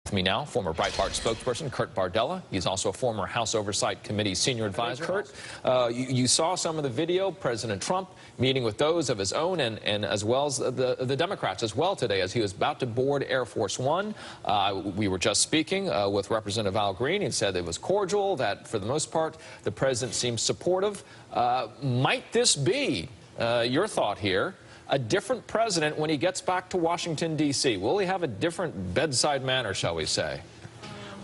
With me now, former Breitbart spokesperson Kurt Bardella. He's also a former House Oversight Committee senior advisor. Kurt, you saw some of the video, President Trump meeting with those of his own and as well as the Democrats as well today as he was about to board Air Force One. We were just speaking with Representative Al Green. He said it was cordial, that for the most part the president seems supportive. Might this be, your thought here, a different president when he gets back to Washington, D.C.? Will he have a different bedside manner, shall we say?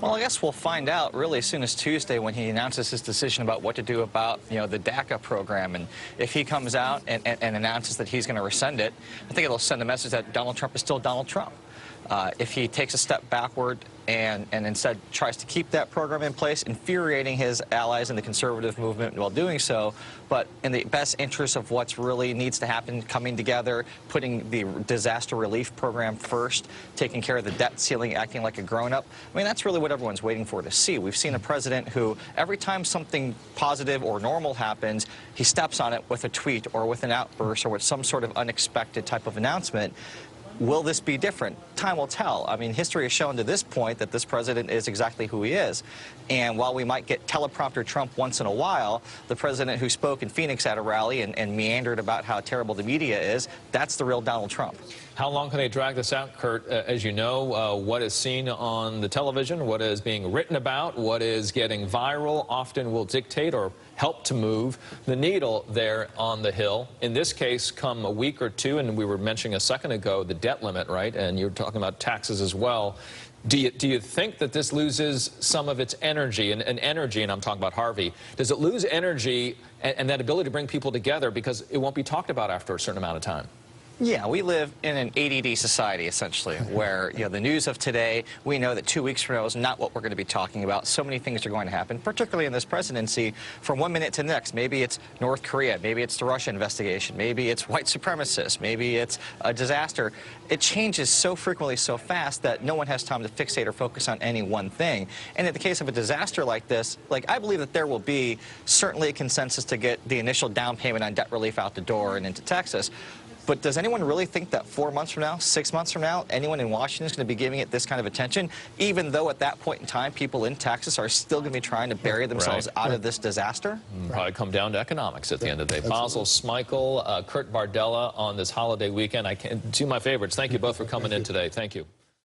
Well, I guess we'll find out really as soon as Tuesday when he announces his decision about what to do about, the DACA program. And if he comes out and announces that he's going to rescind it, I think it'll send a message that Donald Trump is still Donald Trump. If he takes a step backward and instead tries to keep that program in place, infuriating his allies in the conservative movement while doing so, but in the best interest of what's really needs to happen, coming together, putting the disaster relief program first, taking care of the debt ceiling, acting like a grown-up. I mean, that's really what everyone's waiting for to see. We've seen a president who, every time something positive or normal happens, he steps on it with a tweet or with an outburst or with some sort of unexpected type of announcement. Will this be different? Time will tell. I mean, history has shown to this point that this president is exactly who he is. And while we might get teleprompter Trump once in a while, the president who spoke in Phoenix at a rally and meandered about how terrible the media is, that's the real Donald Trump. How long can they drag this out, Kurt? As you know, what is seen on the television, what is being written about, what is getting viral often will dictate or help to move the needle there on the Hill. In this case, come a week or two, and we were mentioning a second ago the debt limit, right? And you're talking about taxes as well. Do you think that this loses some of its energy, and energy, and I'm talking about Harvey, does it lose energy and that ability to bring people together because it won't be talked about after a certain amount of time? Yeah, we live in an ADD society, essentially, where, the news of today, we know that 2 weeks from now is not what we're going to be talking about. So many things are going to happen, particularly in this presidency, from 1 minute to the next. Maybe it's North Korea, maybe it's the Russia investigation, maybe it's white supremacists, maybe it's a disaster. It changes so frequently, so fast, that no one has time to fixate or focus on any one thing. And in the case of a disaster like this, I believe that there will be certainly a consensus to get the initial down payment on debt relief out the door and into Texas. But does anyone really think that 4 months from now, 6 months from now, anyone in Washington is going to be giving it this kind of attention, even though at that point in time, people in Texas are still going to be trying to bury themselves out of this disaster? Probably come down to economics at the end of the day. Basil Smikle, Kurt Bardella on this holiday weekend. I can't do my favorites. Thank you both for coming in today. Thank you.